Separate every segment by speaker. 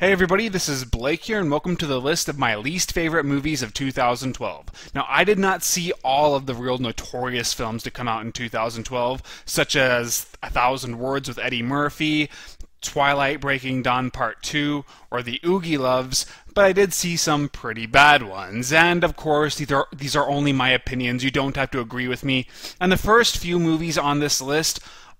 Speaker 1: Hey everybody, this is Blake here, and welcome to the list of my least favorite movies of 2012. Now, I did not see all of the real notorious films to come out in 2012, such as 1,000 Words with Eddie Murphy, Twilight Breaking Dawn Part 2, or The Oogie Loves, but I did see some pretty bad ones. And of course, these are only my opinions. You don't have to agree with me. And the first few movies on this list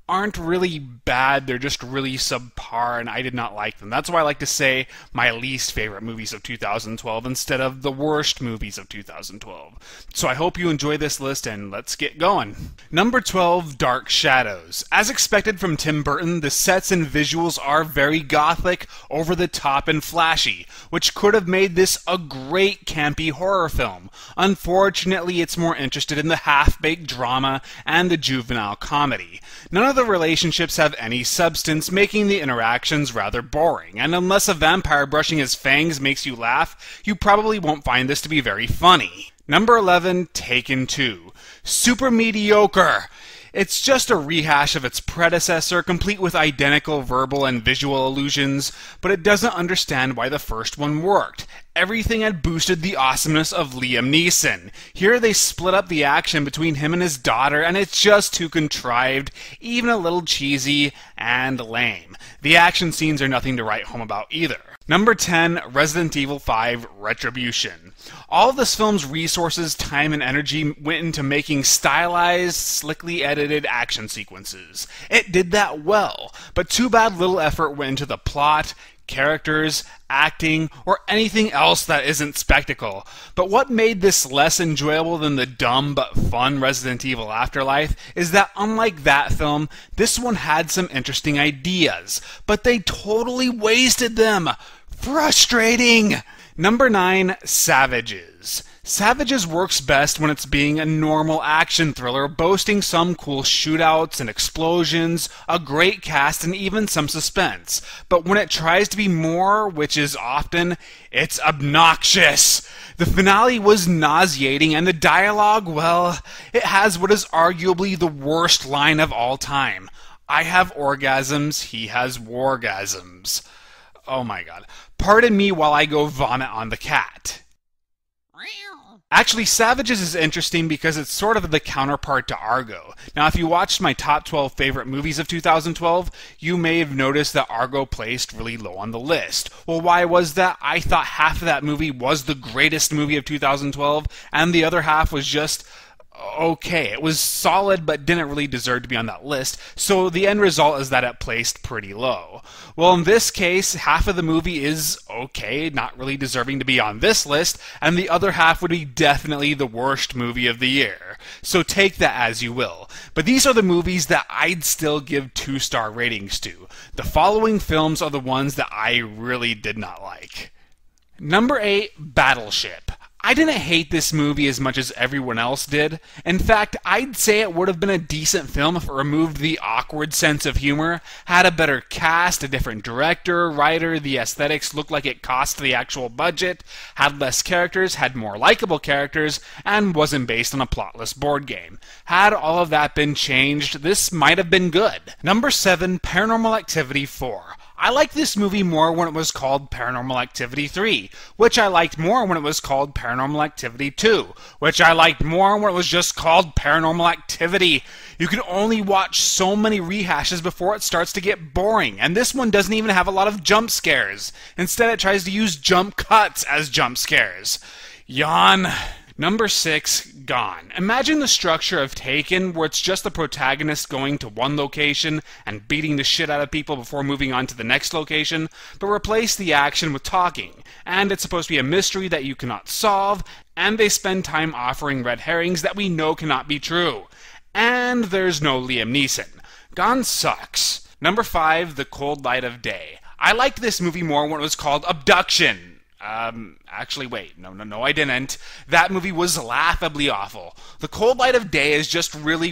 Speaker 1: aren't really bad, they're just really subpar, and I did not like them. That's why I like to say my least favorite movies of 2012 instead of the worst movies of 2012. So I hope you enjoy this list, and let's get going. Number 12, Dark Shadows. As expected from Tim Burton, the sets and visuals are very gothic, over the top, and flashy, which could have made this a great campy horror film. Unfortunately, it's more interested in the half-baked drama and the juvenile comedy. None of the relationships have any substance, making the interactions rather boring, and unless a vampire brushing his fangs makes you laugh, you probably won't find this to be very funny. Number 11, Taken 2. Super mediocre. It's just a rehash of its predecessor, complete with identical verbal and visual illusions, but it doesn't understand why the first one worked. Everything had boosted the awesomeness of Liam Neeson. Here they split up the action between him and his daughter, and it's just too contrived, even a little cheesy and lame. The action scenes are nothing to write home about either. Number 10, Resident Evil 5 Retribution. All of this film's resources, time, and energy went into making stylized, slickly edited action sequences. It did that well, but too bad little effort went into the plot, characters, acting, or anything else that isn't spectacle. But what made this less enjoyable than the dumb but fun Resident Evil Afterlife is that unlike that film, this one had some interesting ideas, but they totally wasted them. Frustrating! Number 9, Savages. Savages works best when it's being a normal action thriller, boasting some cool shootouts and explosions, a great cast, and even some suspense. But when it tries to be more, which is often, it's obnoxious. The finale was nauseating, and the dialogue, well, it has what is arguably the worst line of all time. I have orgasms, he has wargasms. Oh my god. Pardon me while I go vomit on the cat. Actually, Savages is interesting because it's sort of the counterpart to Argo. Now, if you watched my top 12 favorite movies of 2012, you may have noticed that Argo placed really low on the list. Well, why was that? I thought half of that movie was the greatest movie of 2012, and the other half was just okay. It was solid, but didn't really deserve to be on that list, so the end result is that it placed pretty low. Well, in this case, half of the movie is okay, not really deserving to be on this list, and the other half would be definitely the worst movie of the year. So take that as you will. But these are the movies that I'd still give 2-star ratings to. The following films are the ones that I really did not like. Number 8, Battleship. I didn't hate this movie as much as everyone else did. In fact, I'd say it would have been a decent film if it removed the awkward sense of humor, had a better cast, a different director, writer, the aesthetics looked like it cost the actual budget, had less characters, had more likable characters, and wasn't based on a plotless board game. Had all of that been changed, this might have been good. Number 7, Paranormal Activity 4. I liked this movie more when it was called Paranormal Activity 3, which I liked more when it was called Paranormal Activity 2, which I liked more when it was just called Paranormal Activity. You can only watch so many rehashes before it starts to get boring, and this one doesn't even have a lot of jump scares. Instead, it tries to use jump cuts as jump scares. Yawn. Number 6, Gone. Imagine the structure of Taken, where it's just the protagonist going to one location and beating the shit out of people before moving on to the next location, but replace the action with talking. And it's supposed to be a mystery that you cannot solve, and they spend time offering red herrings that we know cannot be true. And there's no Liam Neeson. Gone sucks. Number 5, The Cold Light of Day. I liked this movie more when it was called Abduction. Actually, wait, no, I didn't. That movie was laughably awful. The Cold Light of Day is just really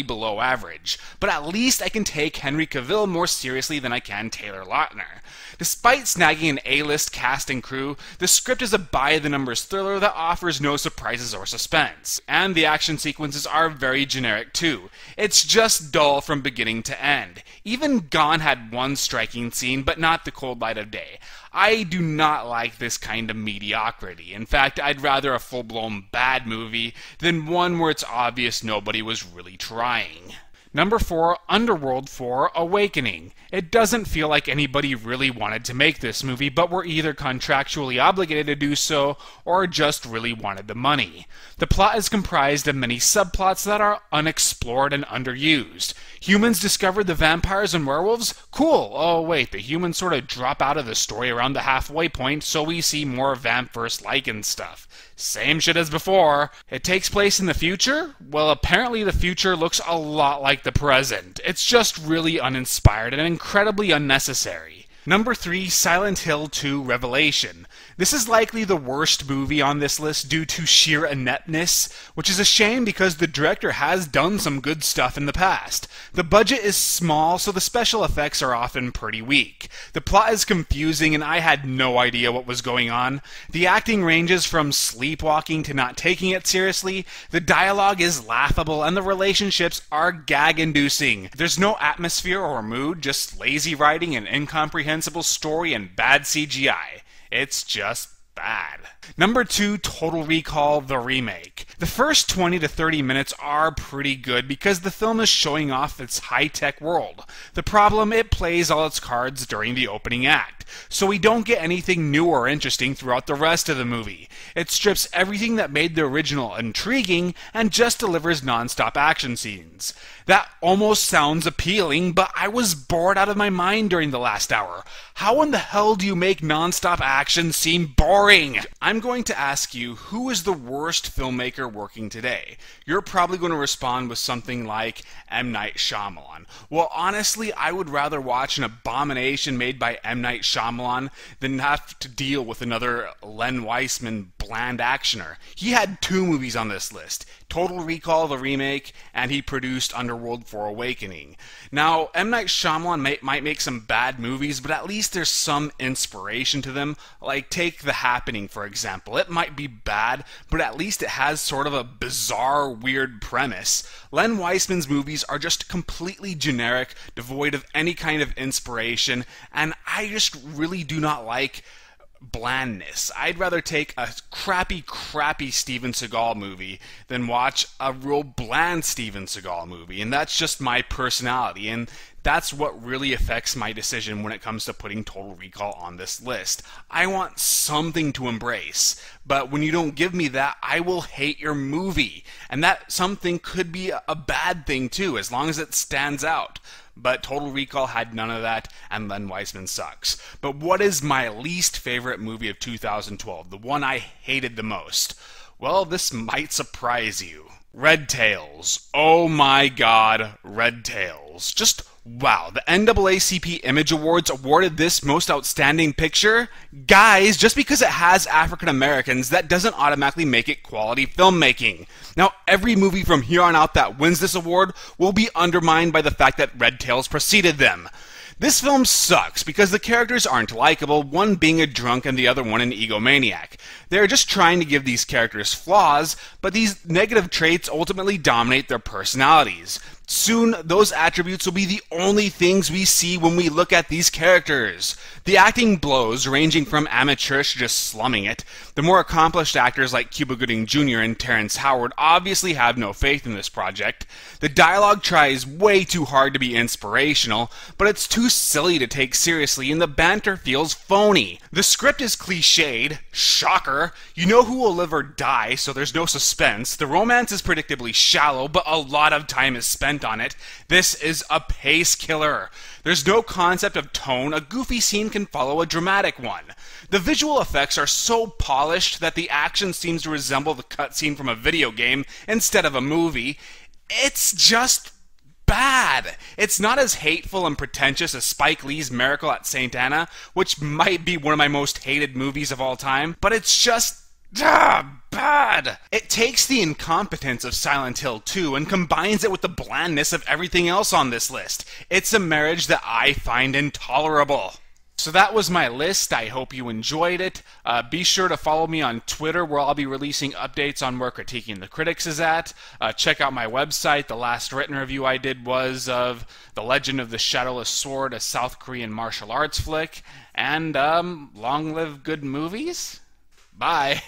Speaker 1: below average. But at least I can take Henry Cavill more seriously than I can Taylor Lautner. Despite snagging an A-list cast and crew, the script is a by-the-numbers thriller that offers no surprises or suspense. And the action sequences are very generic too. It's just dull from beginning to end. Even Gone had one striking scene, but not The Cold Light of Day. I do not like this kind of mediocrity. In fact, I'd rather a full-blown bad movie than one where it's obvious nobody was really trying. Number 4, Underworld Awakening. It doesn't feel like anybody really wanted to make this movie, but were either contractually obligated to do so, or just really wanted the money. The plot is comprised of many subplots that are unexplored and underused. Humans discovered the vampires and werewolves? Cool! Oh wait, the humans sort of drop out of the story around the halfway point, so we see more vamp vs. Lycan stuff. Same shit as before. It takes place in the future? Well, apparently the future looks a lot like the present. It's just really uninspired and incredibly unnecessary. Number 3, Silent Hill 2 Revelation. This is likely the worst movie on this list due to sheer ineptness, which is a shame because the director has done some good stuff in the past. The budget is small, so the special effects are often pretty weak. The plot is confusing and I had no idea what was going on. The acting ranges from sleepwalking to not taking it seriously, the dialogue is laughable, and the relationships are gag-inducing. There's no atmosphere or mood, just lazy writing and incomprehensible story and bad CGI. It's just bad. Number 2, Total Recall, the remake. The first 20 to 30 minutes are pretty good because the film is showing off its high-tech world. The problem, it plays all its cards during the opening act, so we don't get anything new or interesting throughout the rest of the movie. It strips everything that made the original intriguing and just delivers non-stop action scenes. That almost sounds appealing, but I was bored out of my mind during the last hour. How in the hell do you make non-stop action seem boring? I'm going to ask you, who is the worst filmmaker working today? You're probably going to respond with something like M. Night Shyamalan. Well, honestly, I would rather watch an abomination made by M. Night Shyamalan than have to deal with another Len Wiseman bland actioner. He had 2 movies on this list, Total Recall, the remake, and he produced Underworld Awakening. Now, M. Night Shyamalan might make some bad movies, but at least there's some inspiration to them. Like, take The Happening, for example. It might be bad, but at least it has sort of a bizarre, weird premise. Len Wiseman's movies are just completely generic, devoid of any kind of inspiration, and I just really do not like blandness. I'd rather take a crappy Steven Seagal movie than watch a real bland Steven Seagal movie, and that's just my personality, and that's what really affects my decision when it comes to putting Total Recall on this list. I want something to embrace, but when you don't give me that, I will hate your movie, and that something could be a bad thing too, as long as it stands out. But Total Recall had none of that, and Len Wiseman sucks. But what is my least favorite movie of 2012? The one I hated the most? Well, this might surprise you. Red Tails. Oh my god, Red Tails. Just wow, the NAACP Image Awards awarded this Most Outstanding Picture? Guys, just because it has African Americans, that doesn't automatically make it quality filmmaking. Now, every movie from here on out that wins this award will be undermined by the fact that Red Tails preceded them. This film sucks because the characters aren't likable, one being a drunk and the other one an egomaniac. They're just trying to give these characters flaws, but these negative traits ultimately dominate their personalities. Soon, those attributes will be the only things we see when we look at these characters. The acting blows, ranging from amateurish to just slumming it. The more accomplished actors like Cuba Gooding Jr. and Terrence Howard obviously have no faith in this project. The dialogue tries way too hard to be inspirational, but it's too silly to take seriously, and the banter feels phony. The script is cliched, shocker. You know who will live or die, so there's no suspense. The romance is predictably shallow, but a lot of time is spent on it. This is a pace killer. There's no concept of tone. A goofy scene can follow a dramatic one. The visual effects are so polished that the action seems to resemble the cutscene from a video game instead of a movie. It's just bad. It's not as hateful and pretentious as Spike Lee's Miracle at St. Anna, which might be one of my most hated movies of all time, but it's just bad. It takes the incompetence of Silent Hill 2 and combines it with the blandness of everything else on this list. It's a marriage that I find intolerable. So that was my list. I hope you enjoyed it. Be sure to follow me on Twitter, where I'll be releasing updates on where Critiquing the Critics is at. Check out my website. The last written review I did was of The Legend of the Shadowless Sword, a South Korean martial arts flick. And long live good movies. Bye.